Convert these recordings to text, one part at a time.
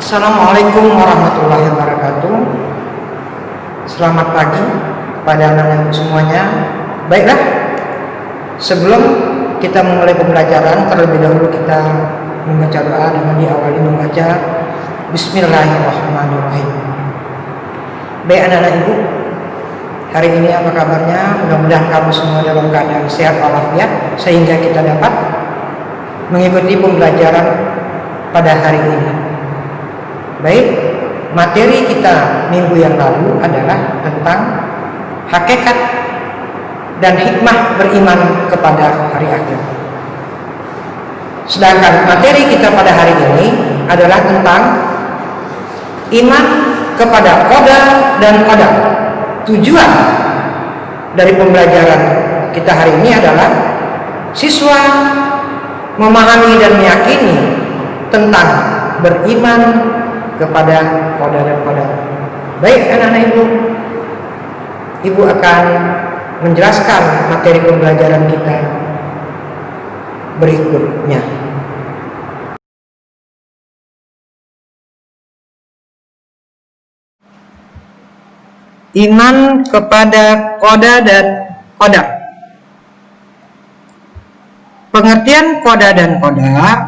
Assalamualaikum warahmatullahi wabarakatuh. Selamat pagi kepada anak-anak semuanya. Baiklah, sebelum kita memulai pembelajaran, terlebih dahulu kita membaca doa dengan diawali membaca Bismillahirrahmanirrahim. Baik anak-anak ibu, hari ini apa kabarnya? Mudah-mudahan kamu semua dalam keadaan sehat walafiat sehingga kita dapat mengikuti pembelajaran pada hari ini. Baik, materi kita minggu yang lalu adalah tentang hakikat dan hikmah beriman kepada hari akhir. Sedangkan materi kita pada hari ini adalah tentang iman kepada qada dan qadar. Tujuan dari pembelajaran kita hari ini adalah siswa memahami dan meyakini tentang beriman kepada qada dan qadar. Baik anak-anak ibu akan menjelaskan materi pembelajaran kita berikutnya. Iman kepada qada dan qadar. Pengertian qada dan qadar.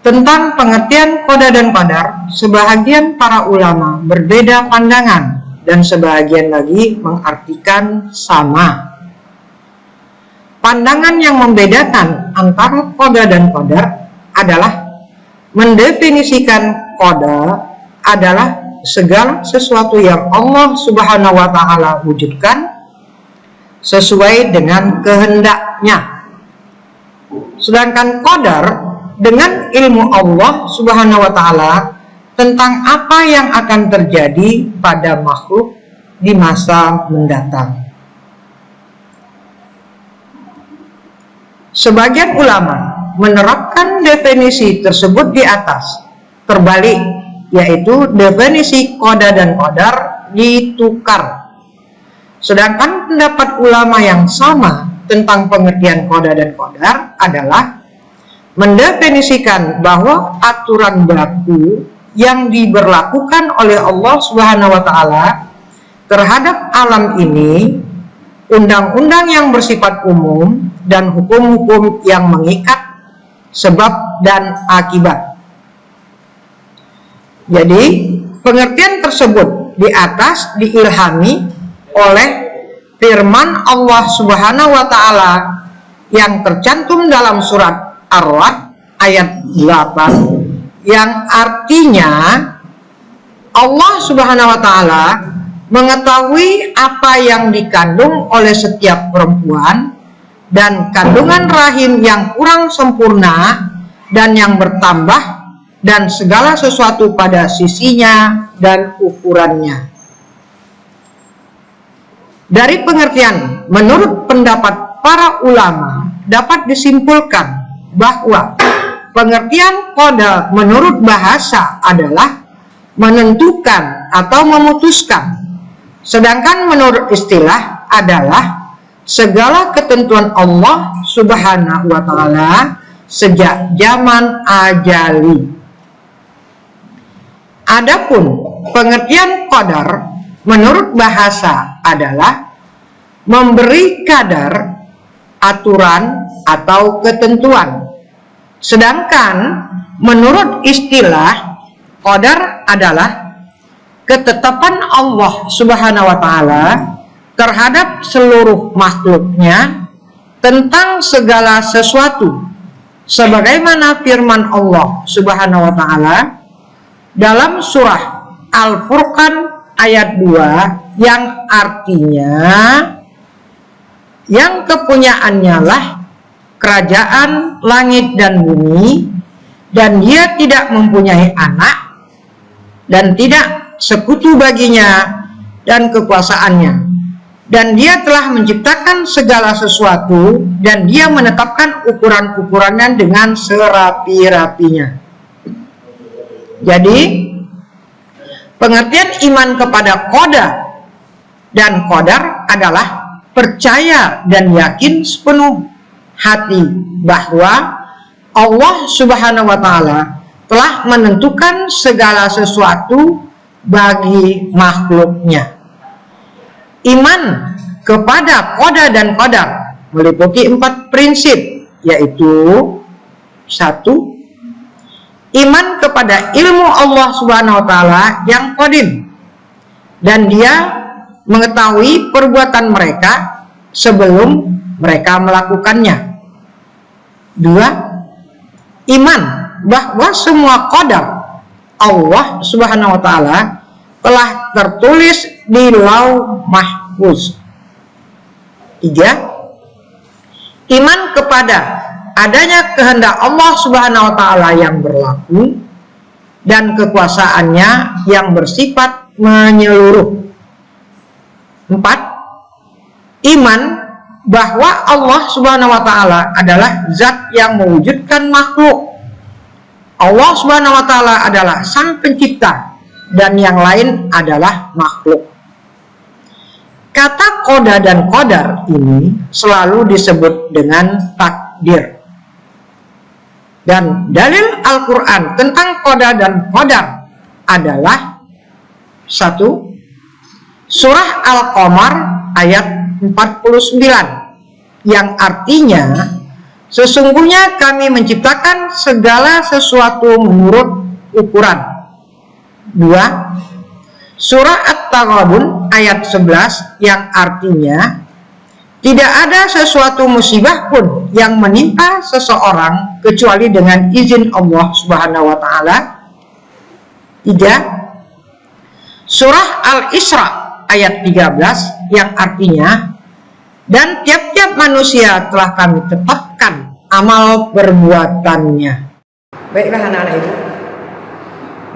Tentang pengertian qada dan qadar, sebahagian para ulama berbeda pandangan dan sebahagian lagi mengartikan sama. Pandangan yang membedakan antara qada dan qadar adalah mendefinisikan qada adalah segala sesuatu yang Allah Subhanahu wa Ta'ala wujudkan sesuai dengan kehendaknya. Sedangkan qadar dengan ilmu Allah Subhanahu wa Ta'ala tentang apa yang akan terjadi pada makhluk di masa mendatang. Sebagian ulama menerapkan definisi tersebut di atas, terbalik, yaitu definisi qada dan qadar ditukar. Sedangkan pendapat ulama yang sama tentang pengertian qada dan qadar adalah mendefinisikan bahwa aturan baku yang diberlakukan oleh Allah Subhanahu wa Ta'ala terhadap alam ini, undang-undang yang bersifat umum dan hukum-hukum yang mengikat sebab dan akibat. Jadi, pengertian tersebut di atas diilhami oleh firman Allah Subhanahu wa Ta'ala yang tercantum dalam surat Ar-Ra'd ayat 8, yang artinya Allah Subhanahu wa Ta'ala mengetahui apa yang dikandung oleh setiap perempuan dan kandungan rahim yang kurang sempurna dan yang bertambah dan segala sesuatu pada sisinya dan ukurannya. Dari pengertian menurut pendapat para ulama dapat disimpulkan bahwa pengertian qada menurut bahasa adalah menentukan atau memutuskan, sedangkan menurut istilah adalah segala ketentuan Allah Subhanahu wa Ta'ala sejak zaman ajali. Adapun pengertian qadar menurut bahasa adalah memberi kadar, aturan atau ketentuan. Sedangkan menurut istilah, qadar adalah ketetapan Allah Subhanahu wa Ta'ala terhadap seluruh makhluknya tentang segala sesuatu, sebagaimana firman Allah Subhanahu wa Ta'ala dalam surah Al-Furqan ayat 2 yang artinya yang kepunyaannya lah kerajaan langit dan bumi, dan dia tidak mempunyai anak dan tidak sekutu baginya dan kekuasaannya, dan dia telah menciptakan segala sesuatu dan dia menetapkan ukuran-ukurannya dengan serapi-rapinya. Jadi pengertian iman kepada qada dan qadar adalah percaya dan yakin sepenuh hati bahwa Allah Subhanahu wa Ta'ala telah menentukan segala sesuatu bagi makhluknya. Iman kepada qada dan qadar meliputi 4 prinsip, yaitu 1. Iman kepada ilmu Allah Subhanahu wa taala yang qadim, dan dia mengetahui perbuatan mereka sebelum mereka melakukannya. 2. Iman bahwa semua qadar Allah Subhanahu wa taala telah tertulis di Lauh Mahfuz. 3. Iman kepada adanya kehendak Allah Subhanahu wa taala yang berlaku dan kekuasaannya yang bersifat menyeluruh. 4. Iman bahwa Allah Subhanahu wa taala adalah zat yang mewujudkan makhluk. Allah Subhanahu wa taala adalah sang pencipta dan yang lain adalah makhluk. Kata qada dan qadar ini selalu disebut dengan takdir. Dan dalil Al-Quran tentang qada dan qadar adalah 1. Surah Al-Qamar ayat 49 yang artinya, sesungguhnya kami menciptakan segala sesuatu menurut ukuran. 2. Surah At-Taghabun ayat 11 yang artinya, tidak ada sesuatu musibah pun yang menimpa seseorang kecuali dengan izin Allah Subhanahu wa taala. 3. Surah Al-Isra ayat 13 yang artinya, dan tiap-tiap manusia telah kami tetapkan amal perbuatannya. Baiklah anak-anak ibu,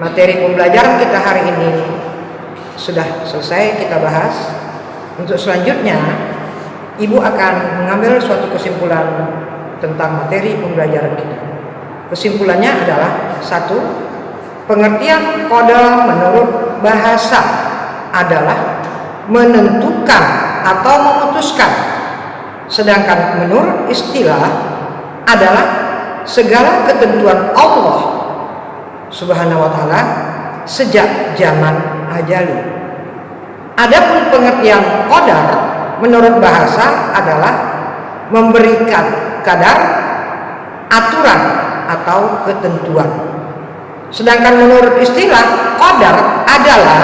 materi pembelajaran kita hari ini sudah selesai kita bahas. Untuk selanjutnya Ibu akan mengambil suatu kesimpulan tentang materi pembelajaran kita. Kesimpulannya adalah 1. Pengertian qada menurut bahasa adalah menentukan atau memutuskan, sedangkan menurut istilah adalah segala ketentuan Allah Subhanahu wa taala sejak zaman ajali. Adapun pengertian qadar menurut bahasa adalah memberikan kadar, aturan atau ketentuan. Sedangkan menurut istilah, qadar adalah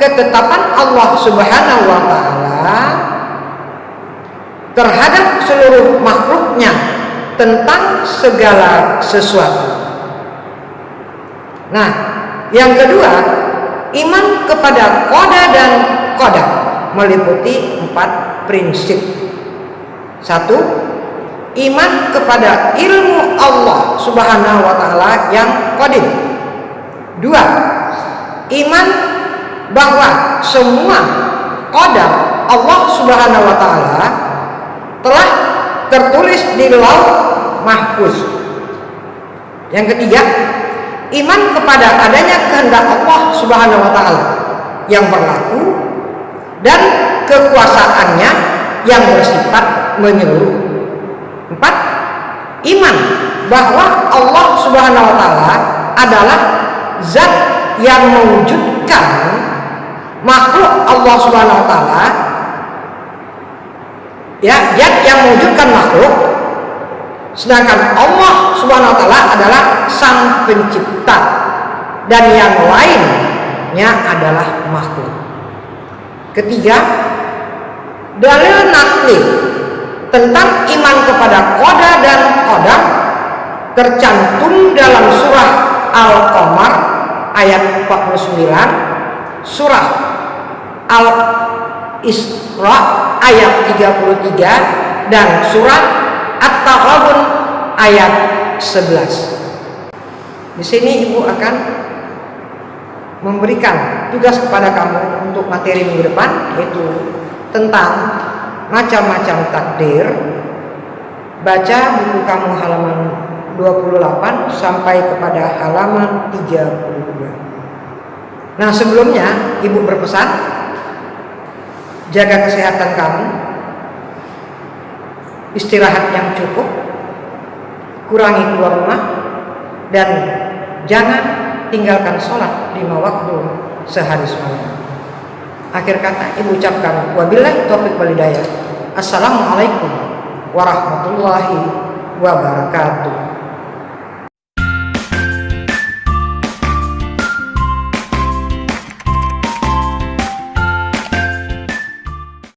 ketetapan Allah Subhanahu wa taala terhadap seluruh makhluknya tentang segala sesuatu. Nah, yang kedua, iman kepada qada dan qadar meliputi 4 prinsip. 1. Iman kepada ilmu Allah Subhanahu wa taala yang qadim. 2. Iman bahwa semua qadar Allah Subhanahu wa taala telah tertulis di Lauh Mahfuz. Yang ketiga, iman kepada adanya kehendak Allah Subhanahu wa taala yang berlaku dan kekuasaannya yang bersifat menyeluruh. 4. Iman bahwa Allah Subhanahu wa taala adalah zat yang mewujudkan makhluk Allah Subhanahu wa taala, ya, zat yang mewujudkan makhluk, sedangkan Allah Subhanahu wa taala adalah sang pencipta dan yang lainnya adalah makhluk. Ketiga, dalil nakli tentang iman kepada qada dan qadar tercantum dalam surah Al-Qamar ayat 49, surah Al-Isra ayat 33, dan surah At-Taghabun ayat 11. Di sini Ibu akan memberikan tugas kepada kamu untuk materi minggu depan, yaitu tentang macam-macam takdir. Baca buku kamu halaman 28 sampai kepada halaman 32. Nah, sebelumnya Ibu berpesan, jaga kesehatan kamu, istirahat yang cukup, kurangi keluar rumah, dan jangan tinggalkan sholat 5 waktu sehari semalam. Akhir kata ibu ucapkan, wabillahi taufiq wal hidayah. Assalamualaikum warahmatullahi wabarakatuh.